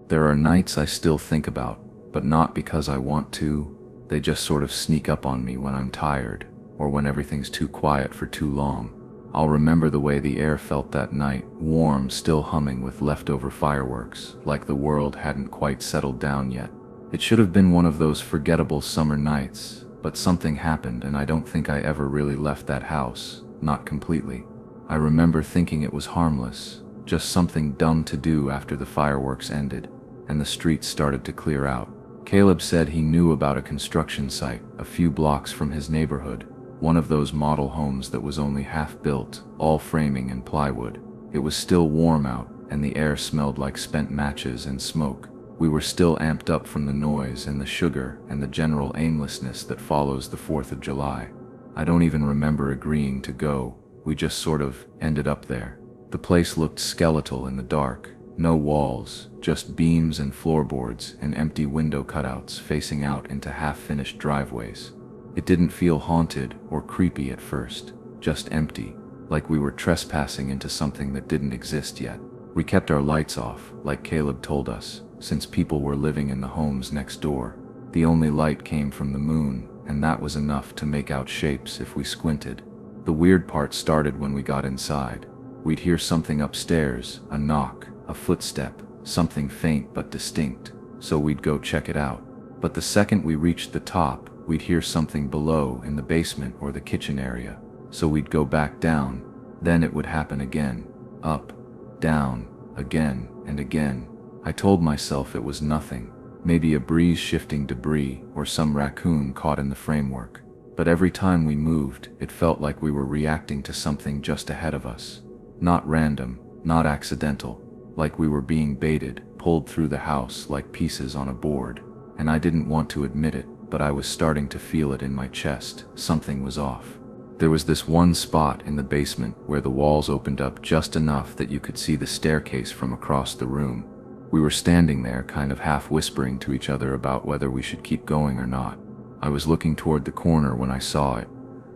There are nights I still think about, but not because I want to. They just sort of sneak up on me when I'm tired, or when everything's too quiet for too long. I'll remember the way the air felt that night, warm, still humming with leftover fireworks, like the world hadn't quite settled down yet. It should have been one of those forgettable summer nights, but something happened and I don't think I ever really left that house, not completely. I remember thinking it was harmless, just something dumb to do after the fireworks ended, and the streets started to clear out. Caleb said he knew about a construction site a few blocks from his neighborhood, one of those model homes that was only half built, all framing and plywood. It was still warm out, and the air smelled like spent matches and smoke. We were still amped up from the noise and the sugar and the general aimlessness that follows the 4th of July. I don't even remember agreeing to go, we just sort of ended up there. The place looked skeletal in the dark. No walls, just beams and floorboards and empty window cutouts facing out into half-finished driveways. It didn't feel haunted or creepy at first, just empty, like we were trespassing into something that didn't exist yet. We kept our lights off, like Caleb told us, since people were living in the homes next door. The only light came from the moon, and that was enough to make out shapes if we squinted. The weird part started when we got inside. We'd hear something upstairs, a knock, a footstep, something faint but distinct, so we'd go check it out. But the second we reached the top, we'd hear something below in the basement or the kitchen area, so we'd go back down. Then it would happen again, up, down, again and again. I told myself it was nothing, maybe a breeze shifting debris or some raccoon caught in the framework. But every time we moved, it felt like we were reacting to something just ahead of us. Not random, not accidental, like we were being baited, pulled through the house like pieces on a board. And I didn't want to admit it, but I was starting to feel it in my chest. Something was off. There was this one spot in the basement where the walls opened up just enough that you could see the staircase from across the room. We were standing there, kind of half whispering to each other about whether we should keep going or not. I was looking toward the corner when I saw it.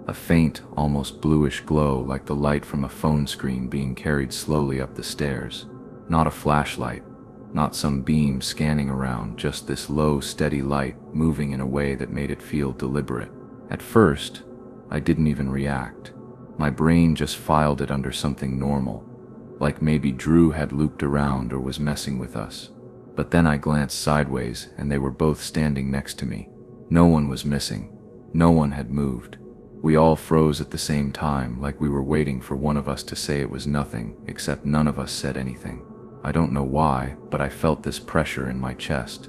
A faint, almost bluish glow like the light from a phone screen being carried slowly up the stairs. Not a flashlight, not some beam scanning around, just this low, steady light moving in a way that made it feel deliberate. At first, I didn't even react. My brain just filed it under something normal, like maybe Drew had looped around or was messing with us. But then I glanced sideways and they were both standing next to me. No one was missing. No one had moved. We all froze at the same time, like we were waiting for one of us to say it was nothing, except none of us said anything. I don't know why, but I felt this pressure in my chest,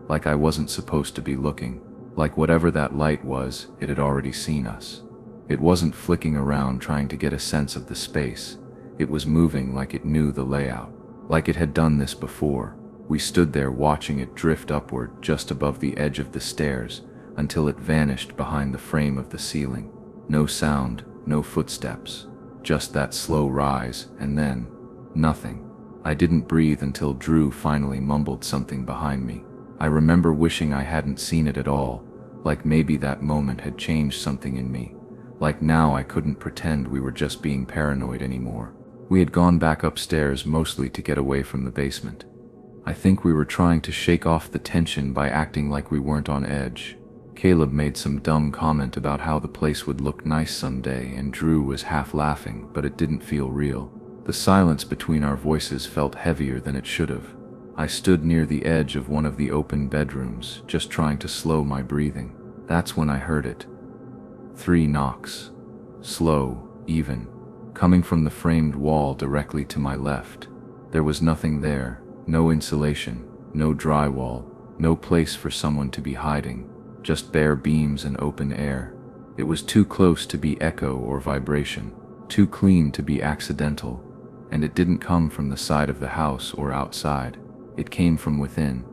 like I wasn't supposed to be looking, like whatever that light was, it had already seen us. It wasn't flicking around trying to get a sense of the space. It was moving like it knew the layout, like it had done this before. We stood there watching it drift upward just above the edge of the stairs until it vanished behind the frame of the ceiling. No sound, no footsteps, just that slow rise, and then nothing. I didn't breathe until Drew finally mumbled something behind me. I remember wishing I hadn't seen it at all, like maybe that moment had changed something in me, like now I couldn't pretend we were just being paranoid anymore. We had gone back upstairs mostly to get away from the basement. I think we were trying to shake off the tension by acting like we weren't on edge. Caleb made some dumb comment about how the place would look nice someday, and Drew was half laughing, but it didn't feel real. The silence between our voices felt heavier than it should have. I stood near the edge of one of the open bedrooms, just trying to slow my breathing. That's when I heard it. 3 knocks. Slow, even, coming from the framed wall directly to my left. There was nothing there, no insulation, no drywall, no place for someone to be hiding, just bare beams and open air. It was too close to be echo or vibration, too clean to be accidental, and it didn't come from the side of the house or outside. It came from within.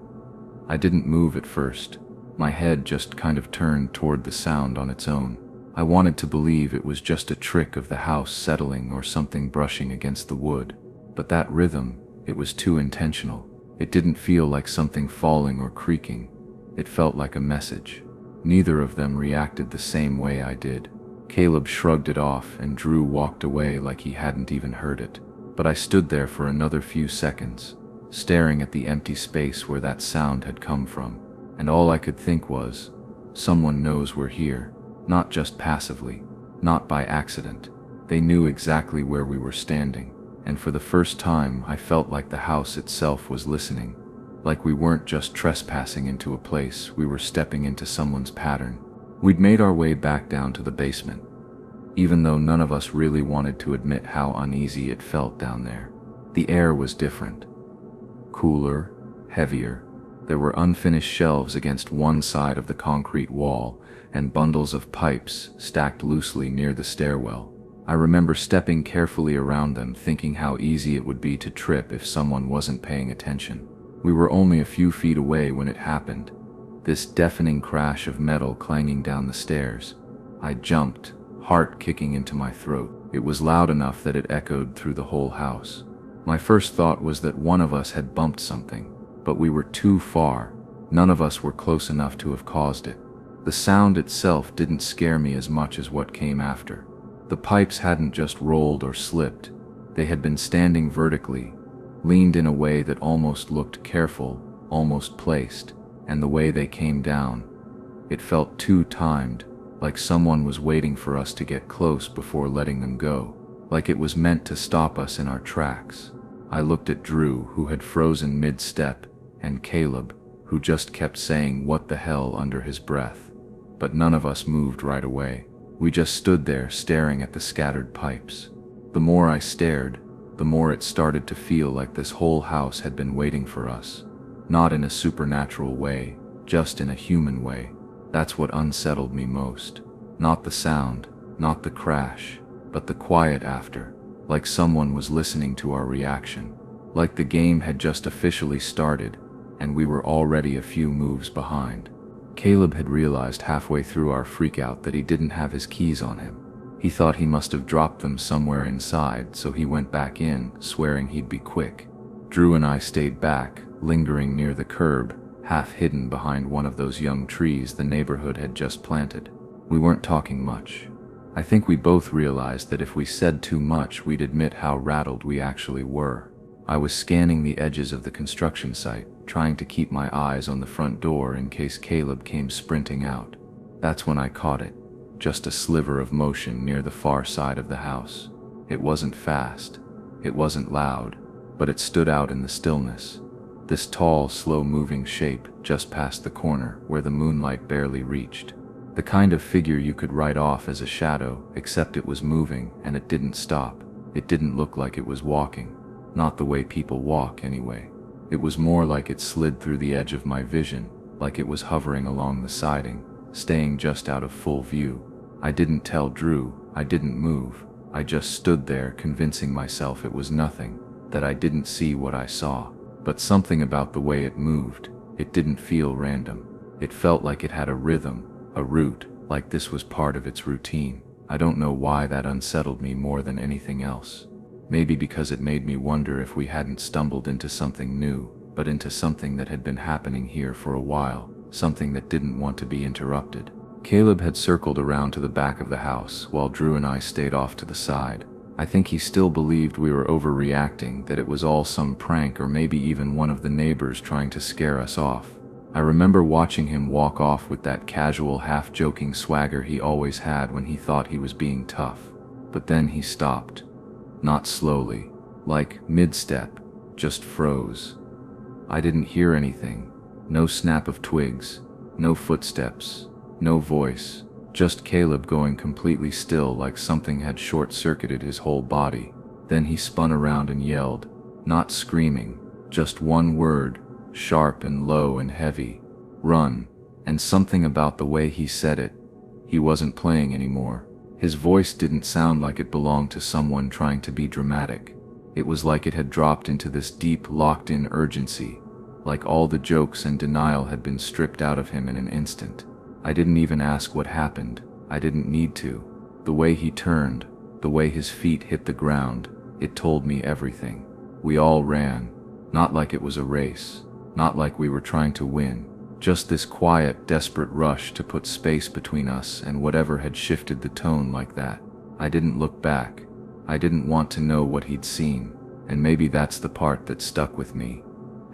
I didn't move at first. My head just kind of turned toward the sound on its own. I wanted to believe it was just a trick of the house settling or something brushing against the wood. But that rhythm, it was too intentional. It didn't feel like something falling or creaking. It felt like a message. Neither of them reacted the same way I did. Caleb shrugged it off and Drew walked away like he hadn't even heard it. But I stood there for another few seconds, staring at the empty space where that sound had come from. And all I could think was, someone knows we're here, not just passively, not by accident. They knew exactly where we were standing, and for the first time I felt like the house itself was listening, like we weren't just trespassing into a place, we were stepping into someone's pattern. We'd made our way back down to the basement, even though none of us really wanted to admit how uneasy it felt down there. The air was different. Cooler, heavier. There were unfinished shelves against one side of the concrete wall, and bundles of pipes stacked loosely near the stairwell. I remember stepping carefully around them, thinking how easy it would be to trip if someone wasn't paying attention. We were only a few feet away when it happened. This deafening crash of metal clanging down the stairs. I jumped, heart kicking into my throat. It was loud enough that it echoed through the whole house. My first thought was that one of us had bumped something, but we were too far. None of us were close enough to have caused it. The sound itself didn't scare me as much as what came after. The pipes hadn't just rolled or slipped. They had been standing vertically, leaned in a way that almost looked careful, almost placed, and the way they came down, it felt too timed, like someone was waiting for us to get close before letting them go, like it was meant to stop us in our tracks. I looked at Drew, who had frozen mid-step, and Caleb, who just kept saying "what the hell" under his breath. But none of us moved right away. We just stood there staring at the scattered pipes. The more I stared, the more it started to feel like this whole house had been waiting for us. Not in a supernatural way, just in a human way. That's what unsettled me most. Not the sound, not the crash, but the quiet after, like someone was listening to our reaction. Like the game had just officially started, and we were already a few moves behind. Caleb had realized halfway through our freakout that he didn't have his keys on him. He thought he must have dropped them somewhere inside, so he went back in, swearing he'd be quick. Drew and I stayed back, lingering near the curb, half hidden behind one of those young trees the neighborhood had just planted. We weren't talking much. I think we both realized that if we said too much, we'd admit how rattled we actually were. I was scanning the edges of the construction site, trying to keep my eyes on the front door in case Caleb came sprinting out. That's when I caught it. Just a sliver of motion near the far side of the house. It wasn't fast. It wasn't loud, but it stood out in the stillness. This tall, slow-moving shape just past the corner where the moonlight barely reached. The kind of figure you could write off as a shadow, except it was moving and it didn't stop. It didn't look like it was walking. Not the way people walk, anyway. It was more like it slid through the edge of my vision, like it was hovering along the siding, staying just out of full view. I didn't tell Drew, I didn't move. I just stood there convincing myself it was nothing, that I didn't see what I saw. But something about the way it moved, it didn't feel random. It felt like it had a rhythm, a route, like this was part of its routine. I don't know why that unsettled me more than anything else. Maybe because it made me wonder if we hadn't stumbled into something new, but into something that had been happening here for a while, something that didn't want to be interrupted. Caleb had circled around to the back of the house, while Drew and I stayed off to the side. I think he still believed we were overreacting, that it was all some prank or maybe even one of the neighbors trying to scare us off. I remember watching him walk off with that casual, half-joking swagger he always had when he thought he was being tough. But then he stopped. Not slowly, like mid-step, just froze. I didn't hear anything. No snap of twigs, no footsteps, no voice. Just Caleb going completely still, like something had short-circuited his whole body. Then he spun around and yelled, not screaming, just one word, sharp and low and heavy. Run. And something about the way he said it. He wasn't playing anymore. His voice didn't sound like it belonged to someone trying to be dramatic. It was like it had dropped into this deep, locked-in urgency, like all the jokes and denial had been stripped out of him in an instant. I didn't even ask what happened. I didn't need to. The way he turned, the way his feet hit the ground, it told me everything. We all ran, not like it was a race, not like we were trying to win. Just this quiet, desperate rush to put space between us and whatever had shifted the tone like that. I didn't look back. I didn't want to know what he'd seen, and maybe that's the part that stuck with me.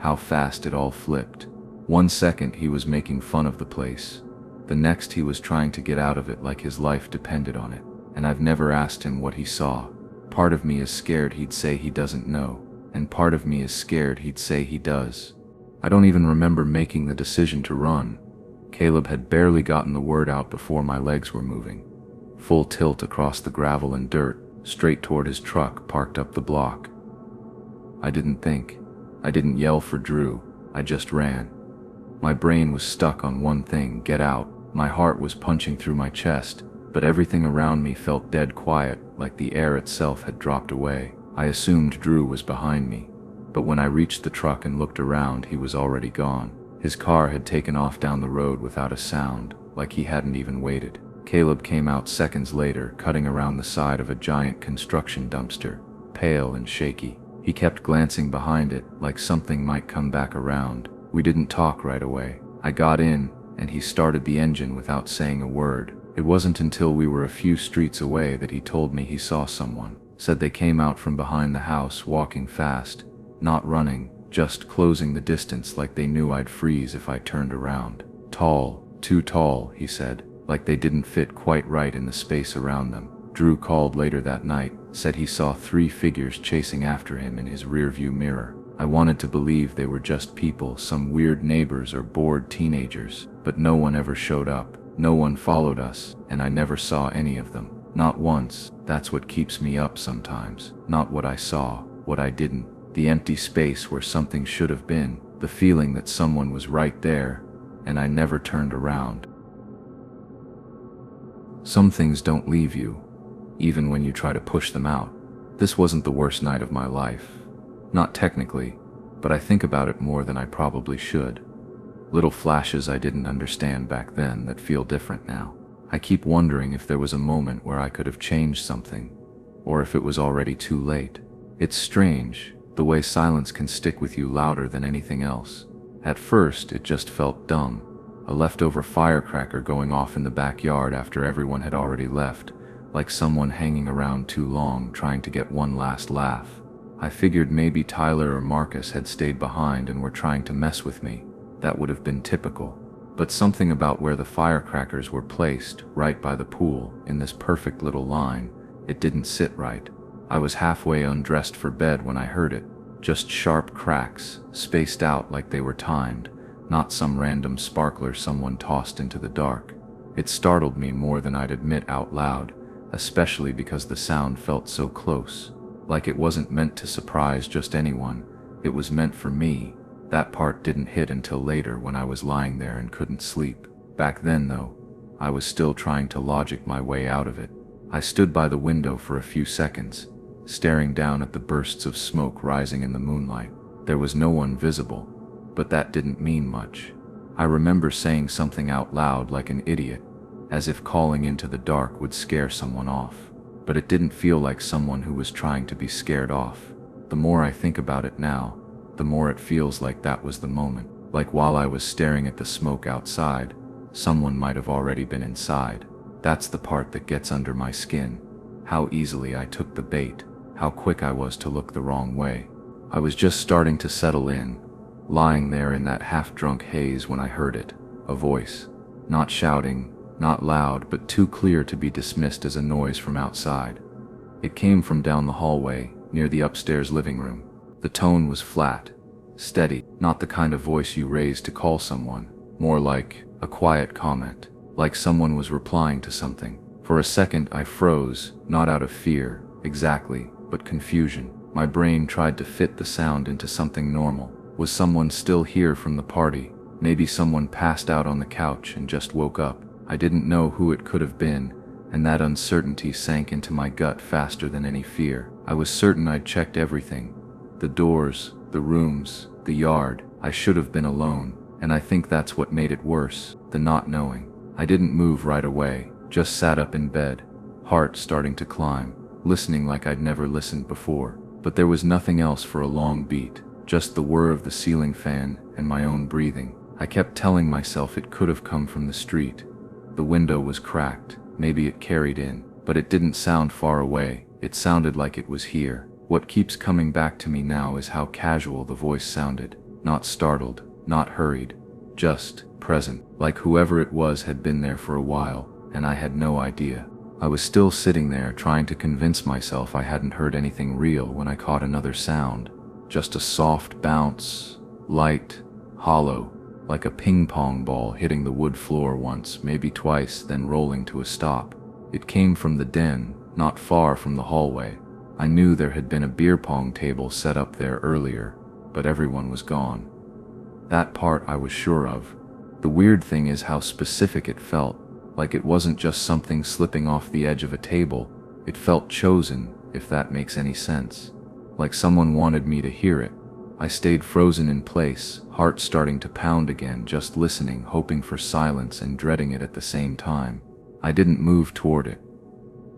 how fast it all flipped. 1 second he was making fun of the place. The next he was trying to get out of it like his life depended on it. And I've never asked him what he saw. Part of me is scared he'd say he doesn't know, and part of me is scared he'd say he does. I don't even remember making the decision to run. Caleb had barely gotten the word out before my legs were moving. Full tilt across the gravel and dirt, straight toward his truck parked up the block. I didn't think. I didn't yell for Drew. I just ran. My brain was stuck on one thing: get out. My heart was punching through my chest, but everything around me felt dead quiet, like the air itself had dropped away. I assumed Drew was behind me, but when I reached the truck and looked around, he was already gone. His car had taken off down the road without a sound, like he hadn't even waited. Caleb came out seconds later, cutting around the side of a giant construction dumpster, pale and shaky. He kept glancing behind it, like something might come back around. We didn't talk right away. I got in, and he started the engine without saying a word. It wasn't until we were a few streets away that he told me he saw someone. Said they came out from behind the house, walking fast, not running, just closing the distance like they knew I'd freeze if I turned around. Tall, too tall, he said, like they didn't fit quite right in the space around them. Drew called later that night, said he saw 3 figures chasing after him in his rearview mirror. I wanted to believe they were just people, some weird neighbors or bored teenagers, but no one ever showed up. No one followed us, and I never saw any of them. Not once. That's what keeps me up sometimes. Not what I saw, what I didn't. The empty space where something should have been. The feeling that someone was right there, and I never turned around. Some things don't leave you, even when you try to push them out. This wasn't the worst night of my life. Not technically, but I think about it more than I probably should. Little flashes I didn't understand back then that feel different now. I keep wondering if there was a moment where I could have changed something, or if it was already too late. It's strange, the way silence can stick with you louder than anything else. At first, it just felt dumb. A leftover firecracker going off in the backyard after everyone had already left, like someone hanging around too long trying to get one last laugh. I figured maybe Tyler or Marcus had stayed behind and were trying to mess with me. That would have been typical. But something about where the firecrackers were placed, right by the pool, in this perfect little line, it didn't sit right. I was halfway undressed for bed when I heard it. Just sharp cracks, spaced out like they were timed, not some random sparkler someone tossed into the dark. It startled me more than I'd admit out loud, especially because the sound felt so close. Like it wasn't meant to surprise just anyone, it was meant for me. That part didn't hit until later when I was lying there and couldn't sleep. Back then, though, I was still trying to logic my way out of it. I stood by the window for a few seconds, staring down at the bursts of smoke rising in the moonlight. There was no one visible, but that didn't mean much. I remember saying something out loud like an idiot, as if calling into the dark would scare someone off. But it didn't feel like someone who was trying to be scared off. The more I think about it now, the more it feels like that was the moment. Like while I was staring at the smoke outside, someone might have already been inside. That's the part that gets under my skin. How easily I took the bait, how quick I was to look the wrong way. I was just starting to settle in, lying there in that half-drunk haze when I heard it. A voice. Not shouting, not loud, but too clear to be dismissed as a noise from outside. It came from down the hallway, near the upstairs living room. The tone was flat, steady, not the kind of voice you raise to call someone, more like a quiet comment, like someone was replying to something. For a second I froze, not out of fear, exactly, but confusion. My brain tried to fit the sound into something normal. Was someone still here from the party? Maybe someone passed out on the couch and just woke up. I didn't know who it could have been, and that uncertainty sank into my gut faster than any fear. I was certain I'd checked everything. The doors, the rooms, the yard. I should have been alone, and I think that's what made it worse, the not knowing. I didn't move right away, just sat up in bed, heart starting to climb, listening like I'd never listened before. But there was nothing else for a long beat, just the whir of the ceiling fan and my own breathing. I kept telling myself it could have come from the street. The window was cracked, maybe it carried in, but it didn't sound far away. It sounded like it was here. What keeps coming back to me now is how casual the voice sounded. Not startled, not hurried, just present, like whoever it was had been there for a while, and I had no idea. I was still sitting there trying to convince myself I hadn't heard anything real when I caught another sound. Just a soft bounce, light, hollow, like a ping-pong ball hitting the wood floor once, maybe twice, then rolling to a stop. It came from the den, not far from the hallway. I knew there had been a beer pong table set up there earlier, but everyone was gone. That part I was sure of. The weird thing is how specific it felt, like it wasn't just something slipping off the edge of a table. It felt chosen, if that makes any sense. Like someone wanted me to hear it. I stayed frozen in place, heart starting to pound again, just listening, hoping for silence and dreading it at the same time. I didn't move toward it.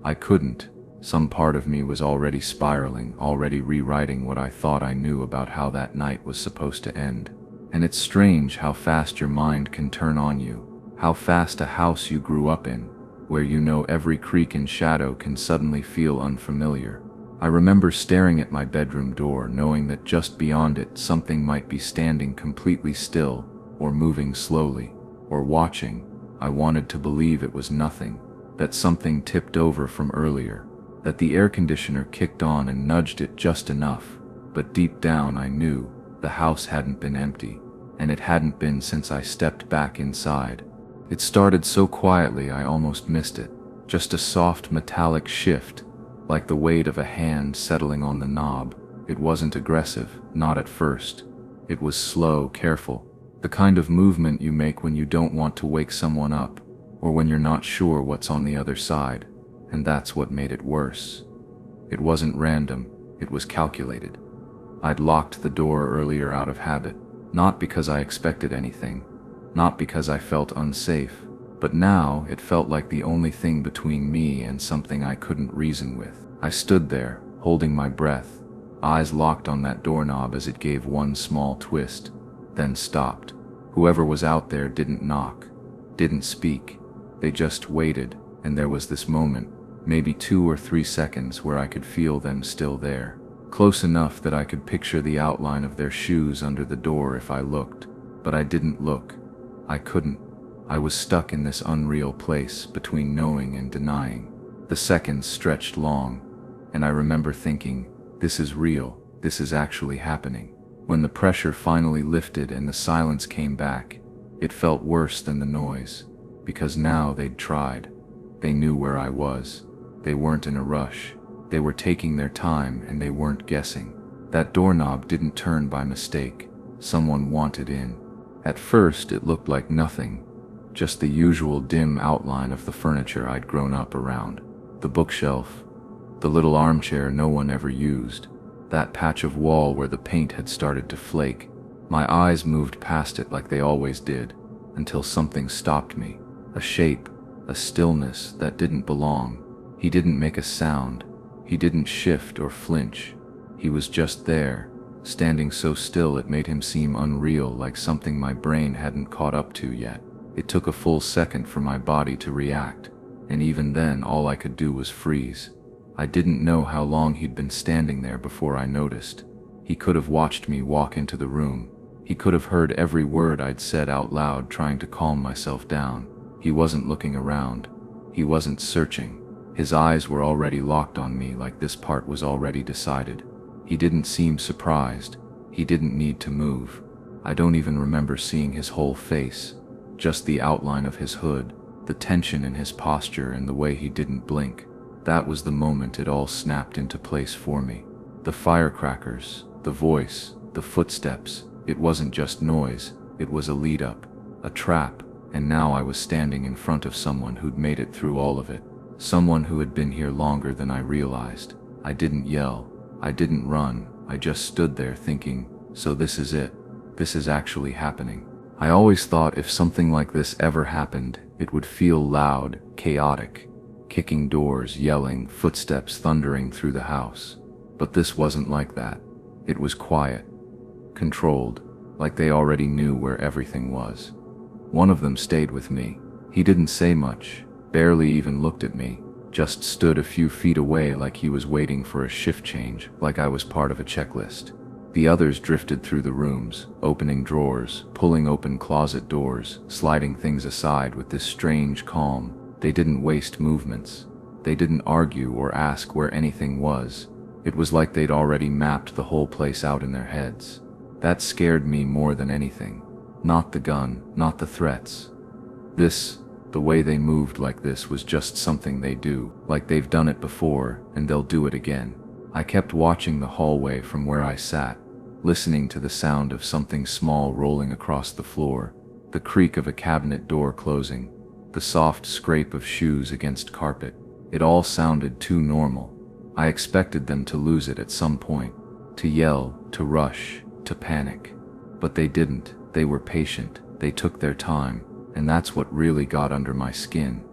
I couldn't. Some part of me was already spiraling, already rewriting what I thought I knew about how that night was supposed to end. And it's strange how fast your mind can turn on you, how fast a house you grew up in, where you know every creak and shadow, can suddenly feel unfamiliar. I remember staring at my bedroom door, knowing that just beyond it something might be standing completely still, or moving slowly, or watching. I wanted to believe it was nothing, that something tipped over from earlier, that the air conditioner kicked on and nudged it just enough. But deep down I knew the house hadn't been empty, and it hadn't been since I stepped back inside. It started so quietly I almost missed it, just a soft metallic shift, like the weight of a hand settling on the knob. It wasn't aggressive, not at first. It was slow, careful, the kind of movement you make when you don't want to wake someone up, or when you're not sure what's on the other side. And that's what made it worse. It wasn't random, it was calculated. I'd locked the door earlier out of habit, not because I expected anything, not because I felt unsafe, but now it felt like the only thing between me and something I couldn't reason with. I stood there, holding my breath, eyes locked on that doorknob as it gave one small twist, then stopped. Whoever was out there didn't knock, didn't speak. They just waited, and there was this moment, maybe 2 or 3 seconds, where I could feel them still there, close enough that I could picture the outline of their shoes under the door if I looked. But I didn't look. I couldn't. I was stuck in this unreal place between knowing and denying. The seconds stretched long, and I remember thinking, this is real, this is actually happening. When the pressure finally lifted and the silence came back, it felt worse than the noise, because now they'd tried. They knew where I was. They weren't in a rush. They were taking their time, and they weren't guessing. That doorknob didn't turn by mistake. Someone wanted in. At first it looked like nothing, just the usual dim outline of the furniture I'd grown up around. The bookshelf, the little armchair no one ever used, that patch of wall where the paint had started to flake. My eyes moved past it like they always did, until something stopped me. A shape, a stillness that didn't belong. He didn't make a sound. He didn't shift or flinch. He was just there, standing so still it made him seem unreal, like something my brain hadn't caught up to yet. It took a full second for my body to react, and even then all I could do was freeze. I didn't know how long he'd been standing there before I noticed. He could have watched me walk into the room. He could have heard every word I'd said out loud, trying to calm myself down. He wasn't looking around. He wasn't searching. His eyes were already locked on me, like this part was already decided. He didn't seem surprised. He didn't need to move. I don't even remember seeing his whole face, just the outline of his hood, the tension in his posture, and the way he didn't blink. That was the moment it all snapped into place for me. The firecrackers, the voice, the footsteps. It wasn't just noise, it was a lead-up, a trap, and now I was standing in front of someone who'd made it through all of it. Someone who had been here longer than I realized. I didn't yell. I didn't run. I just stood there thinking, so this is it. This is actually happening. I always thought if something like this ever happened, it would feel loud, chaotic. Kicking doors, yelling, footsteps thundering through the house. But this wasn't like that. It was quiet, controlled, like they already knew where everything was. One of them stayed with me. He didn't say much, barely even looked at me, just stood a few feet away like he was waiting for a shift change, like I was part of a checklist. The others drifted through the rooms, opening drawers, pulling open closet doors, sliding things aside with this strange calm. They didn't waste movements. They didn't argue or ask where anything was. It was like they'd already mapped the whole place out in their heads. That scared me more than anything. Not the gun, not the threats. The way they moved like this was just something they do, like they've done it before and they'll do it again. I kept watching the hallway from where I sat, listening to the sound of something small rolling across the floor, the creak of a cabinet door closing, the soft scrape of shoes against carpet. It all sounded too normal. I expected them to lose it at some point, to yell, to rush, to panic. But they didn't. They were patient. They took their time. And that's what really got under my skin.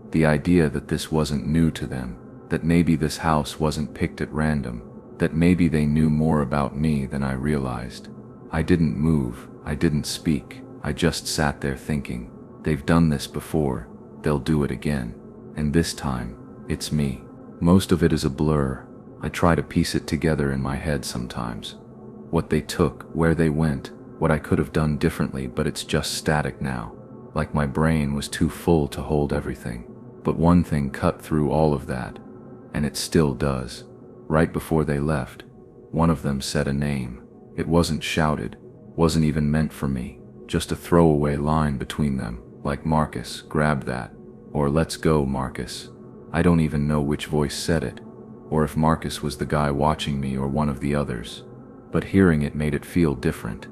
The idea that this wasn't new to them, that maybe this house wasn't picked at random, that maybe they knew more about me than I realized. I didn't move, I didn't speak, I just sat there thinking, they've done this before, they'll do it again. And this time, it's me. Most of it is a blur. I try to piece it together in my head sometimes. What they took, where they went, what I could have done differently, but it's just static now. Like my brain was too full to hold everything. But one thing cut through all of that, and it still does. Right before they left, one of them said a name. It wasn't shouted, wasn't even meant for me, just a throwaway line between them, like Marcus, grab that, or let's go, Marcus. I don't even know which voice said it, or if Marcus was the guy watching me or one of the others. But hearing it made it feel different,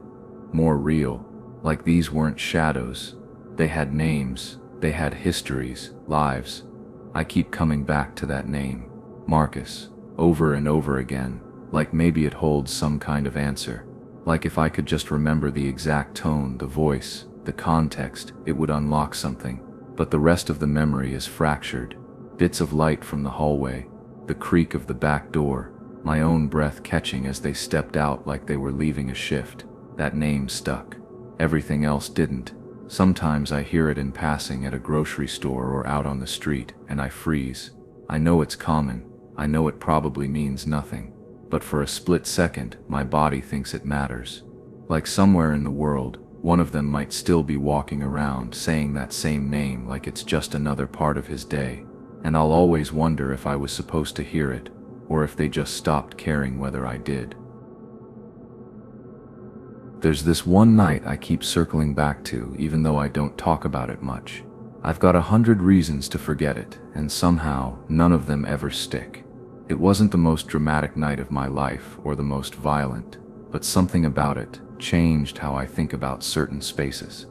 more real, like these weren't shadows. They had names, they had histories, lives. I keep coming back to that name, Marcus, over and over again, like maybe it holds some kind of answer. Like if I could just remember the exact tone, the voice, the context, it would unlock something. But the rest of the memory is fractured. Bits of light from the hallway, the creak of the back door, my own breath catching as they stepped out like they were leaving a shift. That name stuck. Everything else didn't. Sometimes I hear it in passing at a grocery store or out on the street, and I freeze. I know it's common. I know it probably means nothing. But for a split second, my body thinks it matters. Like somewhere in the world, one of them might still be walking around saying that same name like it's just another part of his day. And I'll always wonder if I was supposed to hear it, or if they just stopped caring whether I did. There's this one night I keep circling back to, even though I don't talk about it much. I've got 100 reasons to forget it, and somehow none of them ever stick. It wasn't the most dramatic night of my life or the most violent, but something about it changed how I think about certain spaces,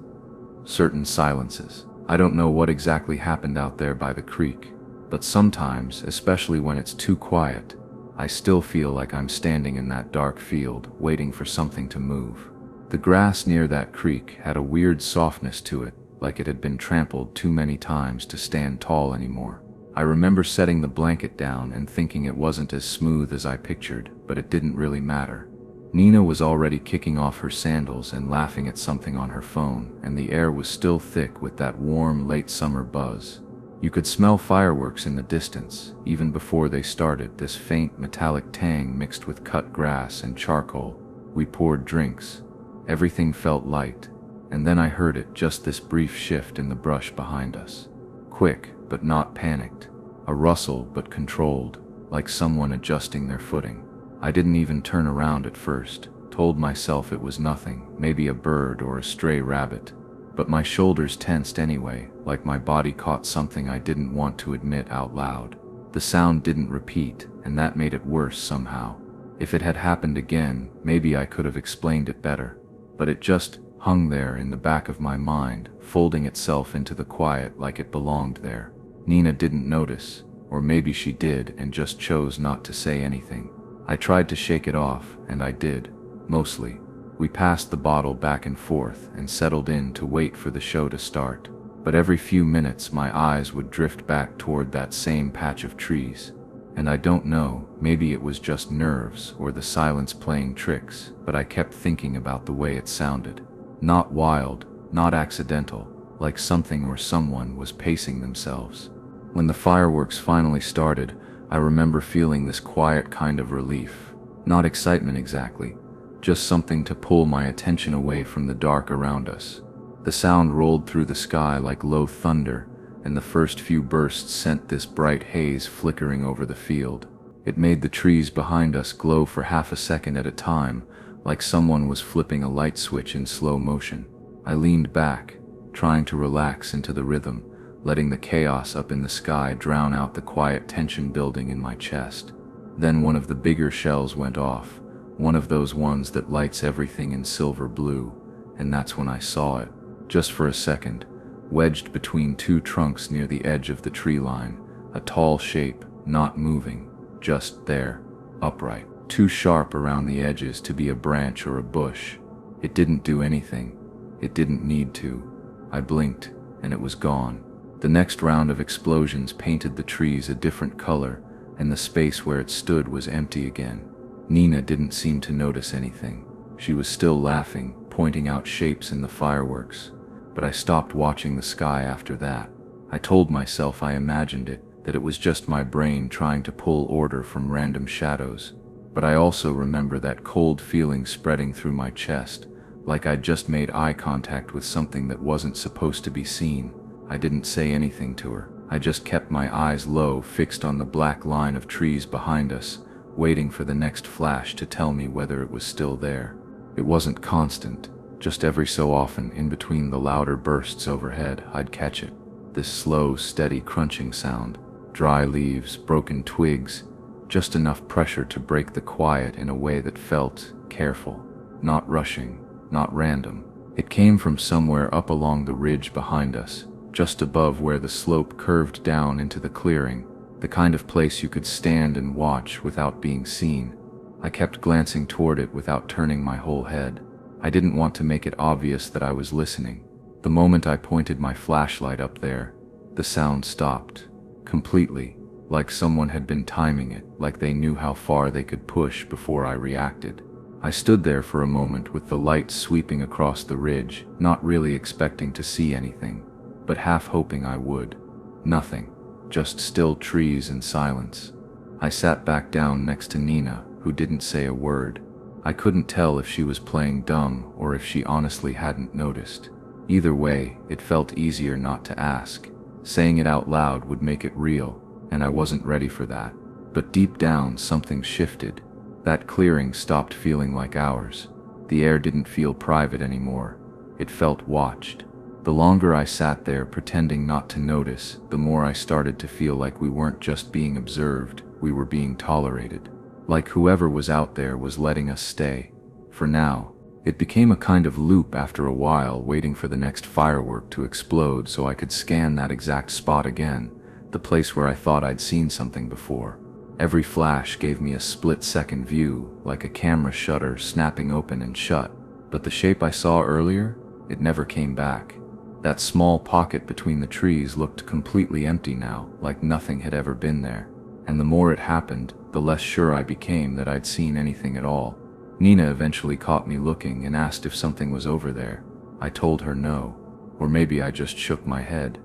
certain silences. I don't know what exactly happened out there by the creek, but sometimes, especially when it's too quiet, I still feel like I'm standing in that dark field, waiting for something to move. The grass near that creek had a weird softness to it, like it had been trampled too many times to stand tall anymore. I remember setting the blanket down and thinking it wasn't as smooth as I pictured, but it didn't really matter. Nina was already kicking off her sandals and laughing at something on her phone, and the air was still thick with that warm, late summer buzz. You could smell fireworks in the distance, even before they started, this faint metallic tang mixed with cut grass and charcoal. We poured drinks. Everything felt light, and then I heard it, just this brief shift in the brush behind us. Quick, but not panicked. A rustle, but controlled, like someone adjusting their footing. I didn't even turn around at first, told myself it was nothing, maybe a bird or a stray rabbit. But my shoulders tensed anyway, like my body caught something I didn't want to admit out loud. The sound didn't repeat, and that made it worse somehow. If it had happened again, maybe I could have explained it better. But it just hung there in the back of my mind, folding itself into the quiet like it belonged there. Nina didn't notice, or maybe she did and just chose not to say anything. I tried to shake it off, and I did, mostly. We passed the bottle back and forth and settled in to wait for the show to start. But every few minutes my eyes would drift back toward that same patch of trees. And I don't know, maybe it was just nerves or the silence playing tricks, but I kept thinking about the way it sounded. Not wild, not accidental, like something or someone was pacing themselves. When the fireworks finally started, I remember feeling this quiet kind of relief. Not excitement exactly, just something to pull my attention away from the dark around us. The sound rolled through the sky like low thunder, and the first few bursts sent this bright haze flickering over the field. It made the trees behind us glow for half a second at a time, like someone was flipping a light switch in slow motion. I leaned back, trying to relax into the rhythm, letting the chaos up in the sky drown out the quiet tension building in my chest. Then one of the bigger shells went off, one of those ones that lights everything in silver blue, and that's when I saw it, just for a second, wedged between two trunks near the edge of the tree line, a tall shape, not moving, just there, upright, too sharp around the edges to be a branch or a bush. It didn't do anything. It didn't need to. I blinked, and it was gone. The next round of explosions painted the trees a different color, and the space where it stood was empty again. Nina didn't seem to notice anything. She was still laughing, pointing out shapes in the fireworks. But I stopped watching the sky after that. I told myself I imagined it, that it was just my brain trying to pull order from random shadows. But I also remember that cold feeling spreading through my chest, like I'd just made eye contact with something that wasn't supposed to be seen. I didn't say anything to her. I just kept my eyes low, fixed on the black line of trees behind us, waiting for the next flash to tell me whether it was still there. It wasn't constant. Just every so often, in between the louder bursts overhead, I'd catch it. This slow, steady crunching sound. Dry leaves, broken twigs, just enough pressure to break the quiet in a way that felt careful, not rushing, not random. It came from somewhere up along the ridge behind us, just above where the slope curved down into the clearing, the kind of place you could stand and watch without being seen. I kept glancing toward it without turning my whole head. I didn't want to make it obvious that I was listening. The moment I pointed my flashlight up there, the sound stopped. Completely, like someone had been timing it, like they knew how far they could push before I reacted. I stood there for a moment with the light sweeping across the ridge, not really expecting to see anything, but half hoping I would. Nothing, just still trees and silence. I sat back down next to Nina, who didn't say a word. I couldn't tell if she was playing dumb or if she honestly hadn't noticed. Either way, it felt easier not to ask. Saying it out loud would make it real, and I wasn't ready for that. But deep down, something shifted. That clearing stopped feeling like ours. The air didn't feel private anymore. It felt watched. The longer I sat there pretending not to notice, the more I started to feel like we weren't just being observed, we were being tolerated. Like whoever was out there was letting us stay. For now. It became a kind of loop after a while, waiting for the next firework to explode so I could scan that exact spot again, the place where I thought I'd seen something before. Every flash gave me a split-second view, like a camera shutter snapping open and shut. But the shape I saw earlier, it never came back. That small pocket between the trees looked completely empty now, like nothing had ever been there. And the more it happened, the less sure I became that I'd seen anything at all. Nina eventually caught me looking and asked if something was over there. I told her no, or maybe I just shook my head.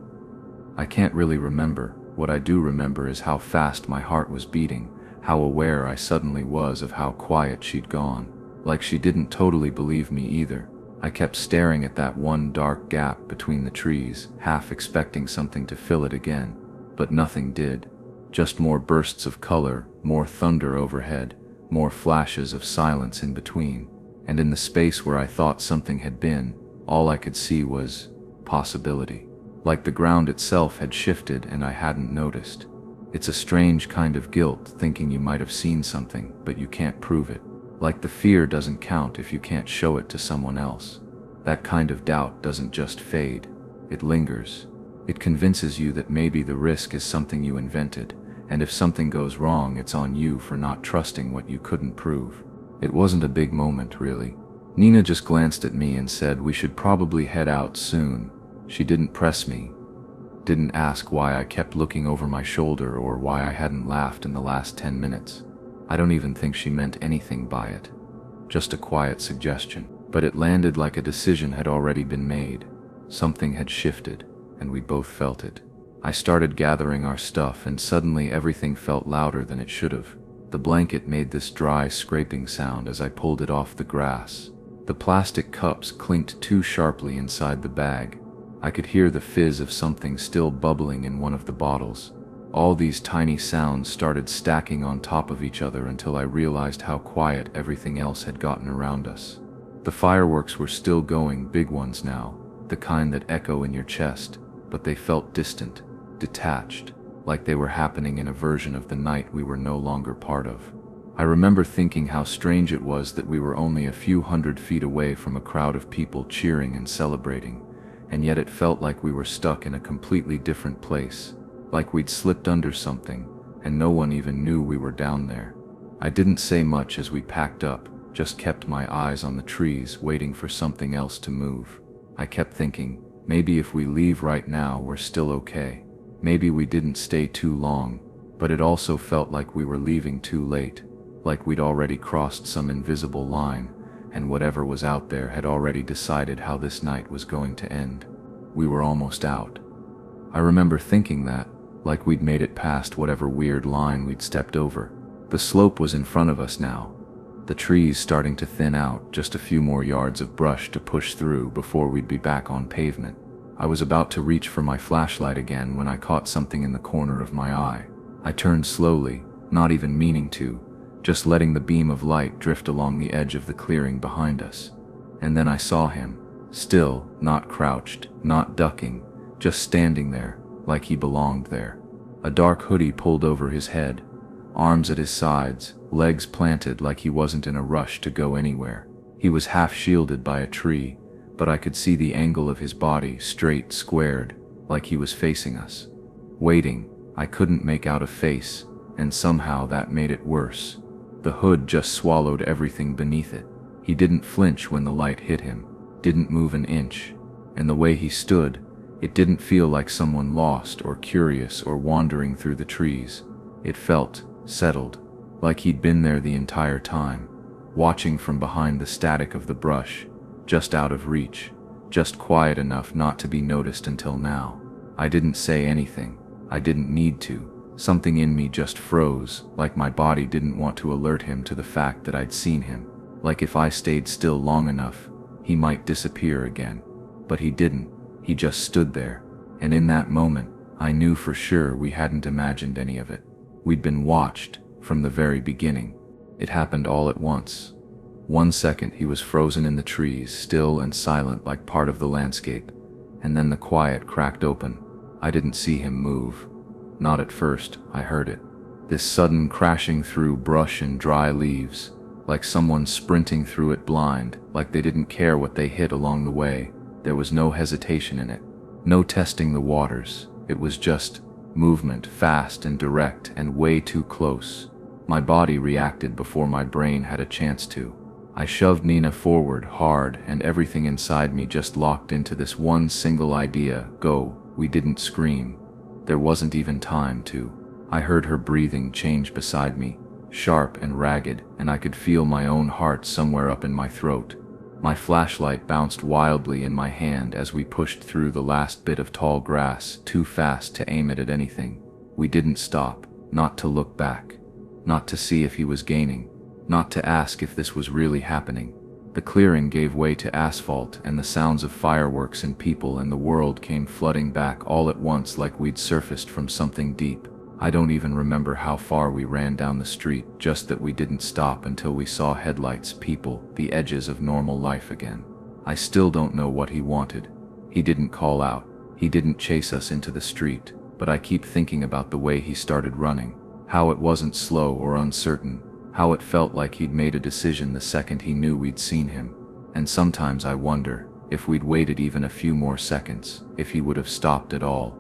I can't really remember. What I do remember is how fast my heart was beating, how aware I suddenly was of how quiet she'd gone. Like she didn't totally believe me either. I kept staring at that one dark gap between the trees, half expecting something to fill it again. But nothing did. Just more bursts of color, more thunder overhead, more flashes of silence in between, and in the space where I thought something had been, all I could see was possibility. Like the ground itself had shifted and I hadn't noticed. It's a strange kind of guilt, thinking you might have seen something, but you can't prove it. Like the fear doesn't count if you can't show it to someone else. That kind of doubt doesn't just fade, it lingers. It convinces you that maybe the risk is something you invented, and if something goes wrong, it's on you for not trusting what you couldn't prove. It wasn't a big moment, really. Nina just glanced at me and said we should probably head out soon. She didn't press me, didn't ask why I kept looking over my shoulder or why I hadn't laughed in the last 10 minutes. I don't even think she meant anything by it. Just a quiet suggestion. But it landed like a decision had already been made. Something had shifted, and we both felt it. I started gathering our stuff, and suddenly everything felt louder than it should have. The blanket made this dry, scraping sound as I pulled it off the grass. The plastic cups clinked too sharply inside the bag. I could hear the fizz of something still bubbling in one of the bottles. All these tiny sounds started stacking on top of each other until I realized how quiet everything else had gotten around us. The fireworks were still going, big ones now, the kind that echo in your chest, but they felt distant, detached, like they were happening in a version of the night we were no longer part of. I remember thinking how strange it was that we were only a few 100 feet away from a crowd of people cheering and celebrating, and yet it felt like we were stuck in a completely different place, like we'd slipped under something, and no one even knew we were down there. I didn't say much as we packed up, just kept my eyes on the trees, waiting for something else to move. I kept thinking, maybe if we leave right now, we're still okay. Maybe we didn't stay too long, but it also felt like we were leaving too late, like we'd already crossed some invisible line, and whatever was out there had already decided how this night was going to end. We were almost out. I remember thinking that, like we'd made it past whatever weird line we'd stepped over. The slope was in front of us now, the trees starting to thin out, just a few more yards of brush to push through before we'd be back on pavement. I was about to reach for my flashlight again when I caught something in the corner of my eye. I turned slowly, not even meaning to, just letting the beam of light drift along the edge of the clearing behind us. And then I saw him, still, not crouched, not ducking, just standing there, like he belonged there. A dark hoodie pulled over his head, arms at his sides, legs planted like he wasn't in a rush to go anywhere. He was half shielded by a tree, but I could see the angle of his body, straight, squared, like he was facing us. Waiting, I couldn't make out a face, and somehow that made it worse. The hood just swallowed everything beneath it. He didn't flinch when the light hit him, didn't move an inch, and the way he stood, it didn't feel like someone lost or curious or wandering through the trees. It felt settled, like he'd been there the entire time, watching from behind the static of the brush, just out of reach, just quiet enough not to be noticed until now. I didn't say anything. I didn't need to. Something in me just froze, like my body didn't want to alert him to the fact that I'd seen him, like if I stayed still long enough, he might disappear again. But he didn't. He just stood there, and in that moment, I knew for sure we hadn't imagined any of it. We'd been watched, from the very beginning. It happened all at once. 1 second he was frozen in the trees, still and silent like part of the landscape, and then the quiet cracked open. I didn't see him move. Not at first, I heard it. This sudden crashing through brush and dry leaves, like someone sprinting through it blind, like they didn't care what they hit along the way. There was no hesitation in it, no testing the waters. It was just movement, fast and direct and way too close. My body reacted before my brain had a chance to. I shoved Nina forward hard, and everything inside me just locked into this one single idea: go. We didn't scream. There wasn't even time to. I heard her breathing change beside me, sharp and ragged, and I could feel my own heart somewhere up in my throat. My flashlight bounced wildly in my hand as we pushed through the last bit of tall grass, too fast to aim it at anything. We didn't stop, not to look back, not to see if he was gaining, not to ask if this was really happening. The clearing gave way to asphalt, and the sounds of fireworks and people and the world came flooding back all at once like we'd surfaced from something deep. I don't even remember how far we ran down the street, just that we didn't stop until we saw headlights, people, the edges of normal life again. I still don't know what he wanted. He didn't call out. He didn't chase us into the street, but I keep thinking about the way he started running, how it wasn't slow or uncertain, how it felt like he'd made a decision the second he knew we'd seen him. And sometimes I wonder, if we'd waited even a few more seconds, if he would have stopped at all.